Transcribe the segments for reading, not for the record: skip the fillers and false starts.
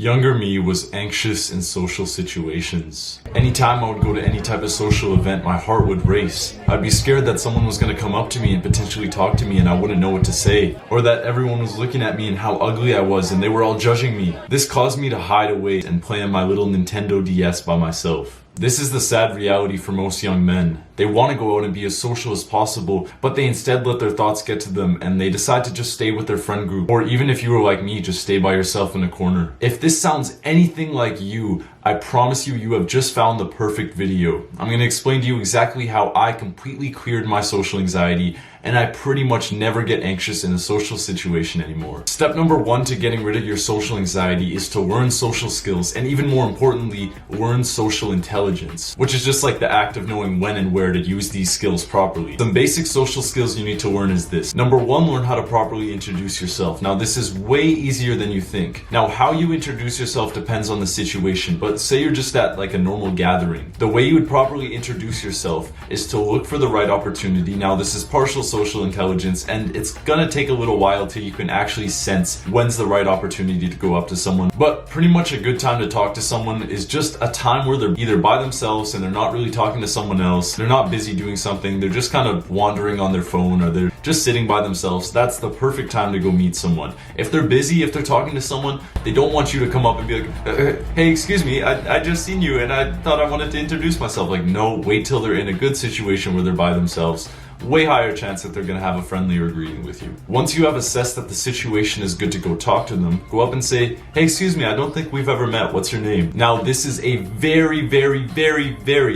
Younger me was anxious in social situations. Anytime I would go to any type of social event, my heart would race. I'd be scared that someone was going to come up to me and potentially talk to me and I wouldn't know what to say. Or that everyone was looking at me and how ugly I was and they were all judging me. This caused me to hide away and play on my little Nintendo DS by myself. This is the sad reality for most young men. They want to go out and be as social as possible, but they instead let their thoughts get to them and they decide to just stay with their friend group. Or even if you were like me, just stay by yourself in a corner. If this sounds anything like you, I promise you, you have just found the perfect video. I'm going to explain to you exactly how I completely cleared my social anxiety and I pretty much never get anxious in a social situation anymore. Step number 1 to getting rid of your social anxiety is to learn social skills and even more importantly, learn social intelligence, which is just like the act of knowing when and where to use these skills properly. Some basic social skills you need to learn is this. Number 1, learn how to properly introduce yourself. Now this is way easier than you think. Now how you introduce yourself depends on the situation, but say you're just at like a normal gathering. The way you would properly introduce yourself is to look for the right opportunity. Now this is partial social intelligence and it's gonna take a little while till you can actually sense when's the right opportunity to go up to someone. But pretty much a good time to talk to someone is just a time where they're either by themselves and they're not really talking to someone else, they're not busy doing something, they're just kind of wandering on their phone or they're just sitting by themselves. That's the perfect time to go meet someone. If they're busy, if they're talking to someone, they don't want you to come up and be like, hey, excuse me, I just seen you and I thought I wanted to introduce myself. Like, no, wait till they're in a good situation where they're by themselves. Way higher chance that they're gonna have a friendlier greeting with you. Once you have assessed that the situation is good to go talk to them, go up and say, hey, excuse me, I don't think we've ever met. What's your name? Now, this is a very,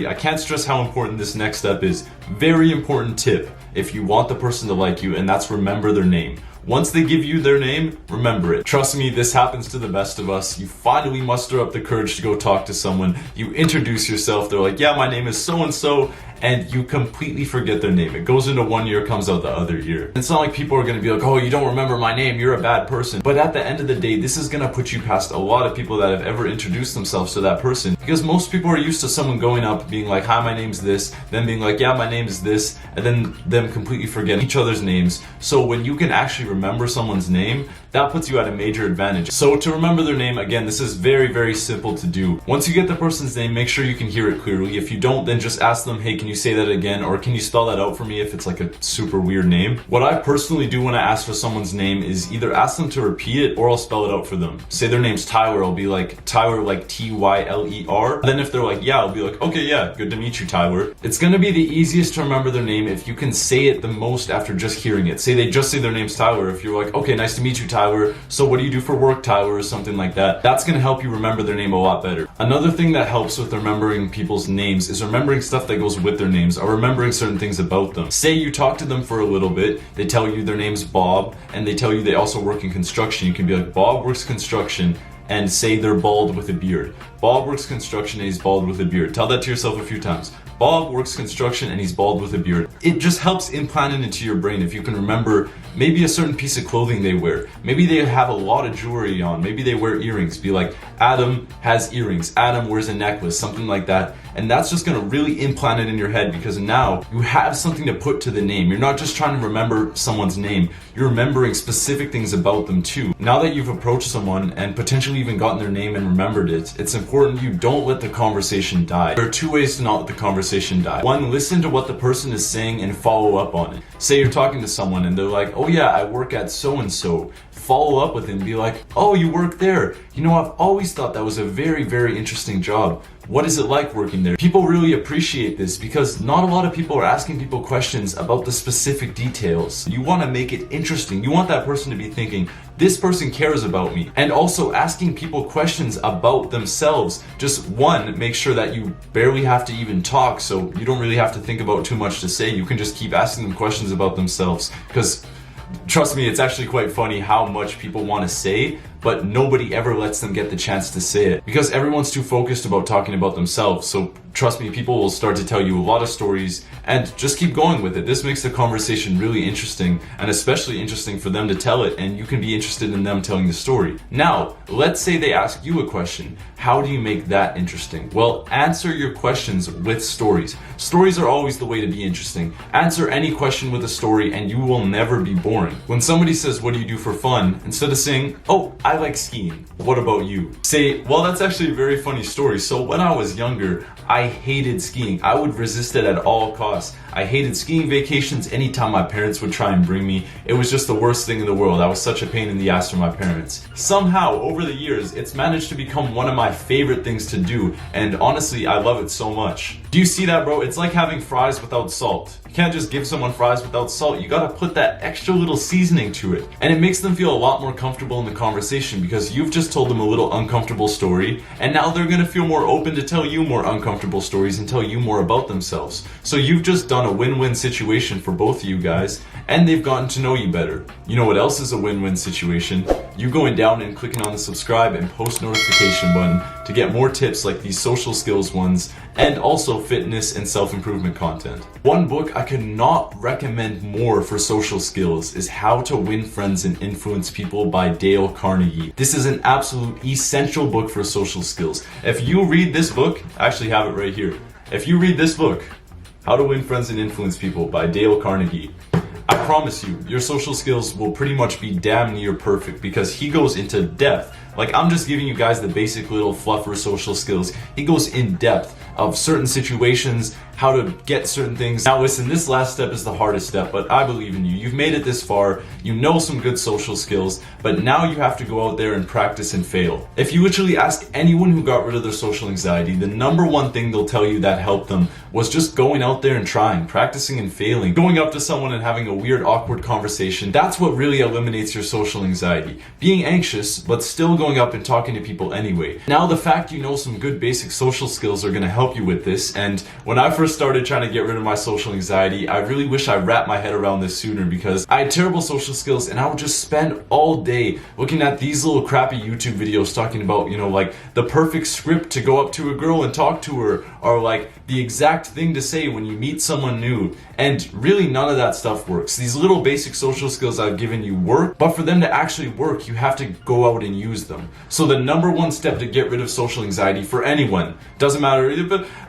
I can't stress how important this next step is. Very important tip if you want the person to like you, and that's remember their name. Once they give you their name, remember it. Trust me, this happens to the best of us. You finally muster up the courage to go talk to someone. You introduce yourself. They're like, yeah, my name is so-and-so. And you completely forget their name. It goes into one year, comes out the other year. It's not like people are going to be like, oh, you don't remember my name, you're a bad person. But at the end of the day, this is going to put you past a lot of people that have ever introduced themselves to that person. Because most people are used to someone going up being like, hi, my name's this, then being like, yeah, my name is this, and then them completely forgetting each other's names. So when you can actually remember someone's name, that puts you at a major advantage. So to remember their name, again, this is very simple to do. Once you get the person's name, make sure you can hear it clearly. If you don't, then just ask them, hey, can you say that again? Or can you spell that out for me if it's like a super weird name? What I personally do when I ask for someone's name is either ask them to repeat it or I'll spell it out for them. Say their name's Tyler, I'll be like, Tyler, like Tyler. Then if they're like, yeah, I'll be like, okay, yeah, good to meet you, Tyler. It's gonna be the easiest to remember their name if you can say it the most after just hearing it. Say they just say their name's Tyler. If you're like, okay, nice to meet you, Tyler. So what do you do for work, Tyler, or something like that? That's gonna help you remember their name a lot better. Another thing that helps with remembering people's names is remembering stuff that goes with their names or remembering certain things about them. Say you talk to them for a little bit, they tell you their name's Bob, and they tell you they also work in construction. You can be like, Bob works construction, and say they're bald with a beard. Bob works construction and he's bald with a beard. Tell that to yourself a few times. Bob works construction and he's bald with a beard. It just helps implant it into your brain if you can remember maybe a certain piece of clothing they wear. Maybe they have a lot of jewelry on. Maybe they wear earrings. Be like, Adam has earrings. Adam wears a necklace, something like that. And that's just gonna really implant it in your head because now you have something to put to the name. You're not just trying to remember someone's name. You're remembering specific things about them too. Now that you've approached someone and potentially even gotten their name and remembered it, it's important you don't let the conversation die. There are 2 ways to not let the conversation die. 1, listen to what the person is saying and follow up on it. Say you're talking to someone and they're like, oh yeah, I work at so-and-so. Follow up with it and be like, oh, you work there. You know, I've always thought that was a very interesting job. What is it like working there? People really appreciate this because not a lot of people are asking people questions about the specific details. You want to make it interesting. You want that person to be thinking, this person cares about me. And also asking people questions about themselves. Just 1, make sure that you barely have to even talk, so you don't really have to think about too much to say. You can just keep asking them questions about themselves because trust me, it's actually quite funny how much people want to say, but nobody ever lets them get the chance to say it because everyone's too focused about talking about themselves. So Trust me, people will start to tell you a lot of stories, and just keep going with it. This makes the conversation really interesting, and especially interesting for them to tell it, and you can be interested in them telling the story. Now, let's say they ask you a question. How do you make that interesting? Well, answer your questions with stories. Stories are always the way to be interesting. Answer any question with a story and you will never be boring. When somebody says, what do you do for fun? Instead of saying, oh, I like skiing. What about you? Say, well, that's actually a very funny story. So when I was younger, I hated skiing. I would resist it at all costs. I hated skiing vacations anytime my parents would try and bring me. It was just the worst thing in the world. I was such a pain in the ass for my parents. Somehow, over the years, it's managed to become one of my favorite things to do, and honestly, I love it so much. Do you see that, bro? It's like having fries without salt. You can't just give someone fries without salt. You gotta put that extra little seasoning to it. And it makes them feel a lot more comfortable in the conversation because you've just told them a little uncomfortable story, and now they're gonna feel more open to tell you more uncomfortable stories and tell you more about themselves. So you've just done a win-win situation for both of you guys, and they've gotten to know you better. You know what else is a win-win situation? You going down and clicking on the subscribe and post notification button to get more tips like these social skills ones, and also fitness and self-improvement content. One book I could not recommend more for social skills is How to Win Friends and Influence People by Dale Carnegie. This is an absolute essential book for social skills. If you read this book, I actually have it right here. If you read this book, How to Win Friends and Influence People by Dale Carnegie, I promise you, your social skills will pretty much be damn near perfect because he goes into depth. Like, I'm just giving you guys the basic little fluffer social skills. He goes in depth of certain situations, how to get certain things. Now listen, this last step is the hardest step, but I believe in you. You've made it this far, you know some good social skills, but now you have to go out there and practice and fail. If you literally ask anyone who got rid of their social anxiety, the number one thing they'll tell you that helped them was just going out there and trying, practicing and failing. Going up to someone and having a weird, awkward conversation, that's what really eliminates your social anxiety. Being anxious, but still going up and talking to people anyway. Now the fact you know some good basic social skills are gonna help you with this, and when I first started trying to get rid of my social anxiety, I really wish I wrapped my head around this sooner because I had terrible social skills and I would just spend all day looking at these little crappy YouTube videos talking about, you know, like the perfect script to go up to a girl and talk to her, or like the exact thing to say when you meet someone new, and really none of that stuff works. These little basic social skills I've given you work, but for them to actually work, you have to go out and use them. So the number one step to get rid of social anxiety for anyone, doesn't matter,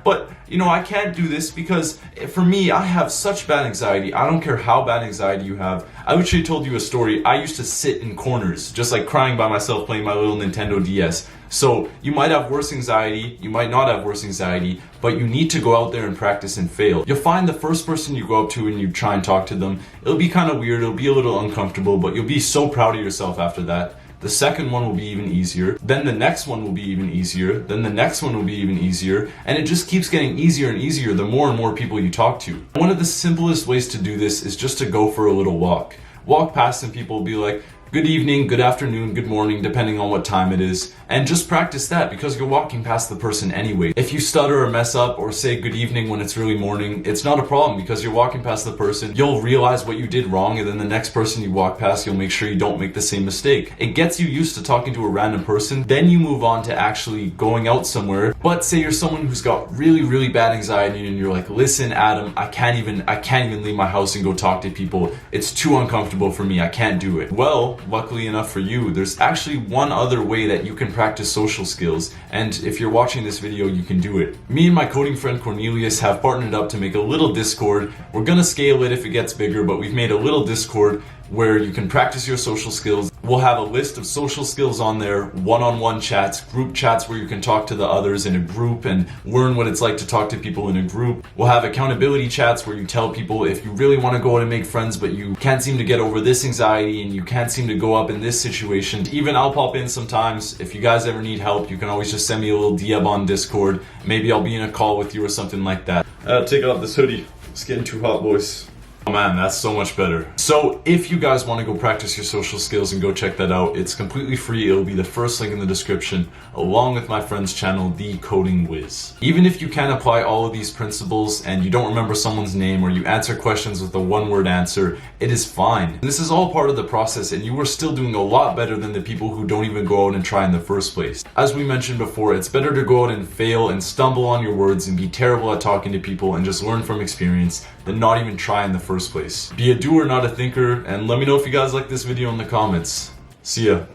but you know, I can't do this because for me, I have such bad anxiety. I don't care how bad anxiety you have. I literally told you a story. I used to sit in corners, just like crying by myself playing my little Nintendo DS. So you might have worse anxiety, you might not have worse anxiety, but you need to go out there and practice and fail. You'll find the first person you go up to and you try and talk to them, it'll be kind of weird, it'll be a little uncomfortable, but you'll be so proud of yourself after that. The second one will be even easier, then the next one will be even easier, then the next one will be even easier, and it just keeps getting easier and easier the more and more people you talk to. One of the simplest ways to do this is just to go for a little walk. Walk past and people will be like, good evening, good afternoon, good morning, depending on what time it is. And just practice that because you're walking past the person anyway. If you stutter or mess up or say good evening when it's really morning, it's not a problem because you're walking past the person. You'll realize what you did wrong, and then the next person you walk past, you'll make sure you don't make the same mistake. It gets you used to talking to a random person. Then you move on to actually going out somewhere. But say you're someone who's got really, really bad anxiety and you're like, listen, Adam, I can't even leave my house and go talk to people. It's too uncomfortable for me. I can't do it. Well, luckily enough for you, there's actually one other way that you can practice social skills, and if you're watching this video, you can do it. Me and my coding friend Cornelius have partnered up to make a little Discord. We're gonna scale it if it gets bigger, but we've made a little Discord where you can practice your social skills. We'll have a list of social skills on there, one-on-one chats, group chats where you can talk to the others in a group and learn what it's like to talk to people in a group. We'll have accountability chats where you tell people if you really want to go out and make friends but you can't seem to get over this anxiety and you can't seem to go up in this situation. Even I'll pop in sometimes. If you guys ever need help, you can always just send me a little DM on Discord. Maybe I'll be in a call with you or something like that. Take off this hoodie. It's getting too hot, boys. Oh man, that's so much better. So if you guys want to go practice your social skills and go check that out, it's completely free. It'll be the first link in the description, along with my friend's channel, The Coding Wiz. Even if you can apply all of these principles and you don't remember someone's name, or you answer questions with a one-word answer, it is fine. And this is all part of the process, and you are still doing a lot better than the people who don't even go out and try in the first place. As we mentioned before, it's better to go out and fail and stumble on your words and be terrible at talking to people and just learn from experience than not even try in the first place. Be a doer, not a thinker, and let me know if you guys like this video in the comments. See ya.